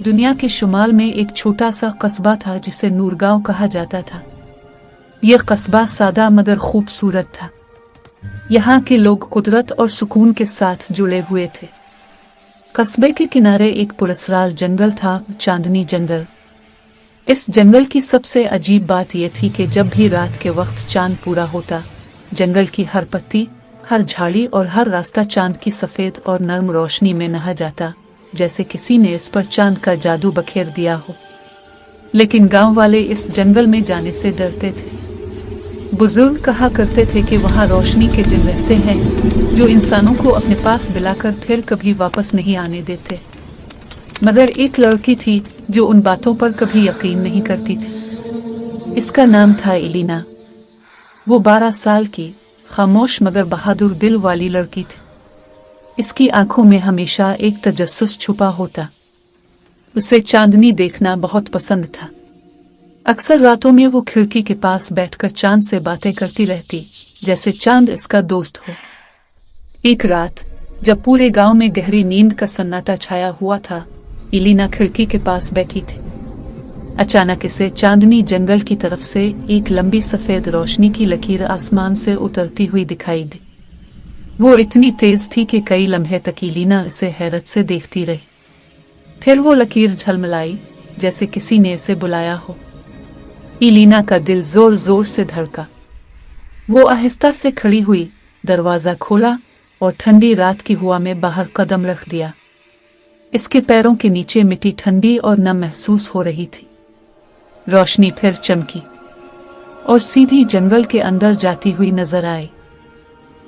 दुनिया के शुमाल में एक छोटा सा कस्बा था जिसे नूरगांव कहा जाता था। यह कस्बा सादा मगर खूबसूरत था। यहाँ के लोग कुदरत और सुकून के साथ जुड़े हुए थे। कस्बे के किनारे एक पुरस्रार जंगल था, चांदनी जंगल। इस जंगल की सबसे अजीब बात यह थी कि जब भी रात के वक्त चांद पूरा होता, जंगल की हर पत्ती, हर झाड़ी और हर रास्ता चांद की सफेद और नर्म रोशनी में नहा जाता, जैसे किसी ने इस पर चांद का जादू बखेर दिया हो। लेकिन गांव वाले इस जंगल में जाने से डरते थे। बुजुर्ग कहा करते थे कि वहां रोशनी के जिन रहते हैं जो इंसानों को अपने पास बुलाकर फिर कभी वापस नहीं आने देते। मगर एक लड़की थी जो उन बातों पर कभी यकीन नहीं करती थी। इसका नाम था इलीना। वो 12 साल की खामोश मगर बहादुर दिल वाली लड़की थी। इसकी आंखों में हमेशा एक तजस्सुस छुपा होता। उसे चांदनी देखना बहुत पसंद था। अक्सर रातों में वो खिड़की के पास बैठकर चांद से बातें करती रहती, जैसे चांद इसका दोस्त हो। एक रात जब पूरे गांव में गहरी नींद का सन्नाटा छाया हुआ था, इलीना खिड़की के पास बैठी थी। अचानक इसे चांदनी जंगल की तरफ से एक लंबी सफेद रोशनी की लकीर आसमान से उतरती हुई दिखाई दी। वो इतनी तेज थी कि कई लम्हे तक इलीना इसे हैरत से देखती रही। फिर वो लकीर झलमलाई, जैसे किसी ने इसे बुलाया हो। इलीना का दिल जोर जोर से धड़का। वो आहिस्ता से खड़ी हुई, दरवाजा खोला और ठंडी रात की हवा में बाहर कदम रख दिया। इसके पैरों के नीचे मिट्टी ठंडी और नम महसूस हो रही थी। रोशनी फिर चमकी और सीधी जंगल के अंदर जाती हुई नजर आई।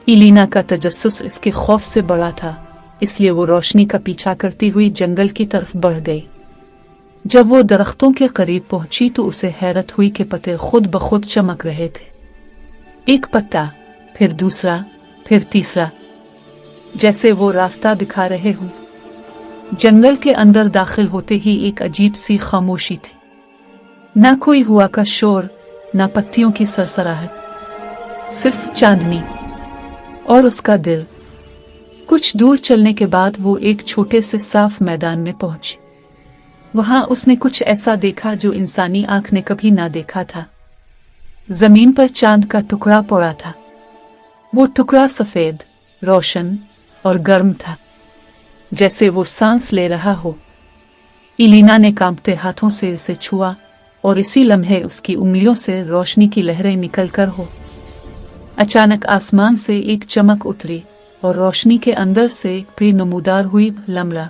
इलीना का तजस्सुस इसके खौफ से बड़ा था, इसलिए वो रोशनी का पीछा करती हुई जंगल की तरफ बढ़ गई। जब वो दरख्तों के करीब पहुंची तो उसे हैरत हुई कि पत्ते खुद ब खुद चमक रहे थे। एक पत्ता, फिर दूसरा, फिर तीसरा, जैसे वो रास्ता दिखा रहे हों। जंगल के अंदर दाखिल होते ही एक अजीब सी खामोशी थी। ना कोई हवा का शोर, ना पत्तियों की सरसराहट, सिर्फ चांदनी और उसका दिल। कुछ दूर चलने के बाद वो एक छोटे से साफ मैदान में पहुंची। वहां उसने कुछ ऐसा देखा जो इंसानी आंख ने कभी ना देखा था। जमीन पर चांद का टुकड़ा पड़ा था। वो टुकड़ा सफेद, रोशन और गर्म था, जैसे वो सांस ले रहा हो। इलीना ने कांपते हाथों से इसे छुआ और इसी लम्हे उसकी उंगलियों से रोशनी की लहरें निकलकर हो। अचानक आसमान से एक चमक उतरी और रोशनी के अंदर से भी नमूदार हुई लमरा।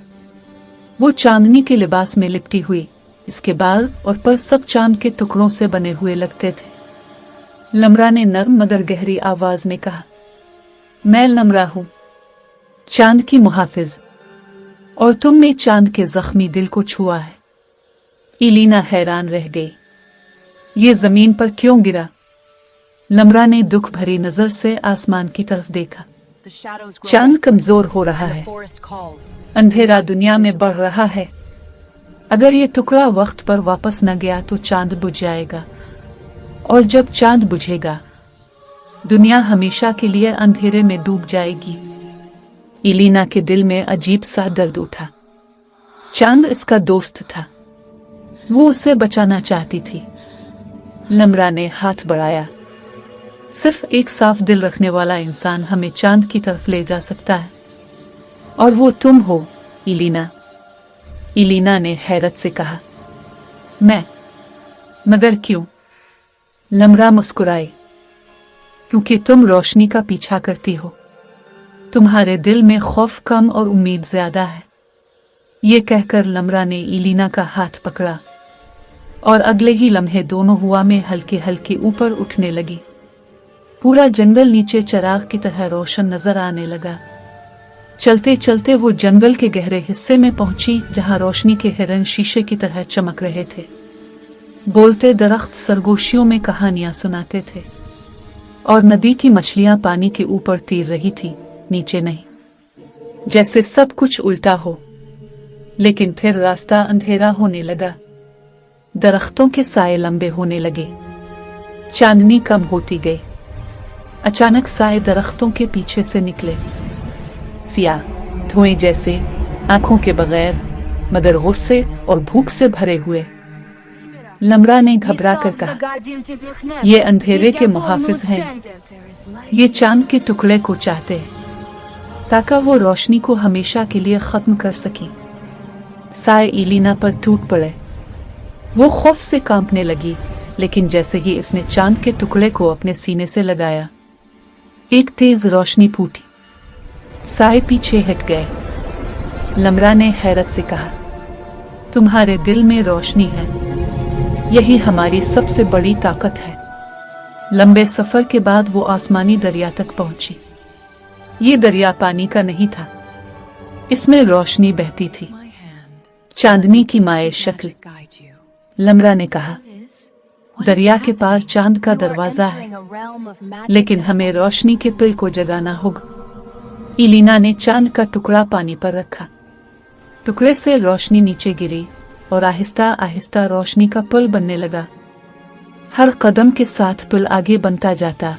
वो चांदनी के लिबास में लिपटी हुई, इसके बाल और पर सब चांद के टुकड़ों से बने हुए लगते थे। लमरा ने नर्म मगर गहरी आवाज में कहा, मैं लमरा हूं, चांद की मुहाफिज, और तुमने चांद के जख्मी दिल को छुआ है। इलीना हैरान रह गई। ये जमीन पर क्यों गिरा? लमरा ने दुख भरी नजर से आसमान की तरफ देखा। चांद कमजोर हो रहा है, अंधेरा दुनिया में बढ़ रहा है। अगर ये टुकड़ा वक्त पर वापस न गया तो चांद बुझ जाएगा, और जब चांद बुझेगा दुनिया हमेशा के लिए अंधेरे में डूब जाएगी। इलीना के दिल में अजीब सा दर्द उठा। चांद इसका दोस्त था, वो उसे बचाना चाहती थी। लमरा ने हाथ बढ़ाया। सिर्फ एक साफ दिल रखने वाला इंसान हमें चांद की तरफ ले जा सकता है, और वो तुम हो, इलीना। इलीना ने हैरत से कहा, मैं? मगर क्यों? लमरा मुस्कुराई। क्योंकि तुम रोशनी का पीछा करती हो। तुम्हारे दिल में खौफ कम और उम्मीद ज्यादा है। ये कहकर लमरा ने इलीना का हाथ पकड़ा और अगले ही लम्हे दोनों हवा में हल्के हल्के ऊपर उठने लगी। पूरा जंगल नीचे चिराग की तरह रोशन नजर आने लगा। चलते चलते वो जंगल के गहरे हिस्से में पहुंची, जहां रोशनी के हिरन शीशे की तरह चमक रहे थे। बोलते दरख्त सरगोशियों में कहानियां सुनाते थे, और नदी की मछलियां पानी के ऊपर तैर रही थी, नीचे नहीं। जैसे सब कुछ उल्टा हो। लेकिन फिर रास्ता अंधेरा होने लगा। दरख्तों के साए लंबे होने लगे। चांदनी कम होती गई। अचानक साए दरख्तों के पीछे से निकले, सियाह धुएं जैसे, आंखों के बगैर, मदर गुस्से और भूख से भरे हुए। लम्रा ने घबरा कर कहा, ये अंधेरे के मुहाफिज हैं, ये चांद के टुकड़े को चाहते हैं ताकि वो रोशनी को हमेशा के लिए खत्म कर सके। साए इलीना पर टूट पड़े। वो खौफ से कांपने लगी, लेकिन जैसे ही इसने चांद के टुकड़े को अपने सीने से लगाया, एक तेज रोशनी फूटी। साए पीछे हट गए। लम्रा ने हैरत से कहा, तुम्हारे दिल में रोशनी है, यही हमारी सबसे बड़ी ताकत है। लंबे सफर के बाद वो आसमानी दरिया तक पहुंची। ये दरिया पानी का नहीं था, इसमें रोशनी बहती थी, चांदनी की माए शक्ल। लम्रा ने कहा, दरिया के पार चांद का दरवाजा है, लेकिन हमें रोशनी के पुल को जगाना होगा। इलीना ने चांद का टुकड़ा पानी पर रखा। टुकड़े से रोशनी नीचे गिरी और आहिस्ता आहिस्ता रोशनी का पुल बनने लगा। हर कदम के साथ पुल आगे बनता जाता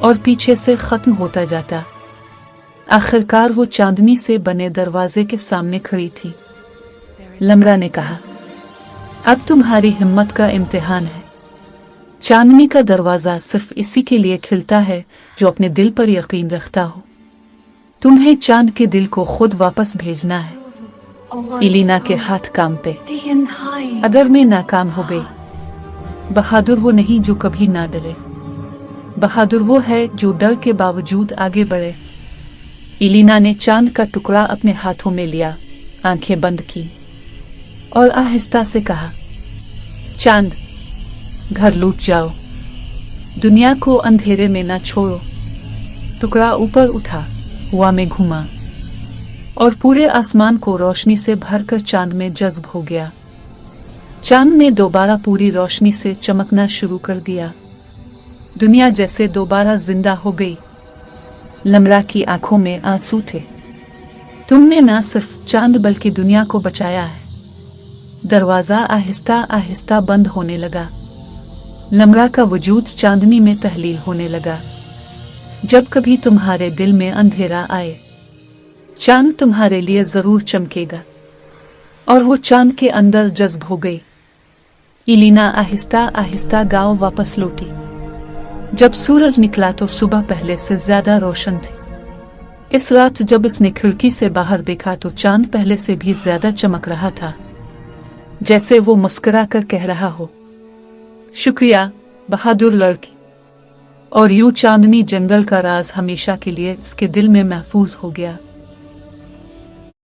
और पीछे से खत्म होता जाता। आखिरकार वो चांदनी से बने दरवाजे के सामने खड़ी थी। लम्रा ने कहा, अब तुम्हारी हिम्मत का इम्तिहान है। चांदनी का दरवाजा सिर्फ इसी के लिए खिलता है जो अपने दिल पर यकीन रखता हो। तुम्हें चांद के दिल को खुद वापस भेजना है। इलीना के हाथ कांपे। अगर मैं नाकाम हो गई, बहादुर वो नहीं जो कभी ना डरे, बहादुर वो है जो डर के बावजूद आगे बढ़े। इलीना ने चांद का टुकड़ा अपने हाथों में लिया, आंखें बंद की और आहिस्ता से कहा, चांद, घर लूट जाओ, दुनिया को अंधेरे में ना छोड़ो। टुकड़ा ऊपर उठा, हवा में घूमा और पूरे आसमान को रोशनी से भरकर चांद में जज्ब हो गया। चांद ने दोबारा पूरी रोशनी से चमकना शुरू कर दिया। दुनिया जैसे दोबारा जिंदा हो गई। लम्रा की आंखों में आंसू थे। तुमने ना सिर्फ चांद बल्कि दुनिया को बचाया है। दरवाजा आहिस्ता आहिस्ता बंद होने लगा। लम्रा का वजूद चांदनी में तहलील होने लगा। जब कभी तुम्हारे दिल में अंधेरा आए, चांद तुम्हारे लिए जरूर चमकेगा। और वो चांद के अंदर जज्ब हो गई। इलीना आहिस्ता आहिस्ता गांव वापस लौटी। जब सूरज निकला तो सुबह पहले से ज्यादा रोशन थी। इस रात जब उसने खिड़की से बाहर देखा तो चांद पहले से भी ज्यादा चमक रहा था, जैसे वो मुस्कुरा कर कह रहा हो, शुक्रिया बहादुर लड़की। और यूं चांदनी जंगल का राज हमेशा के लिए इसके दिल में महफूज हो गया।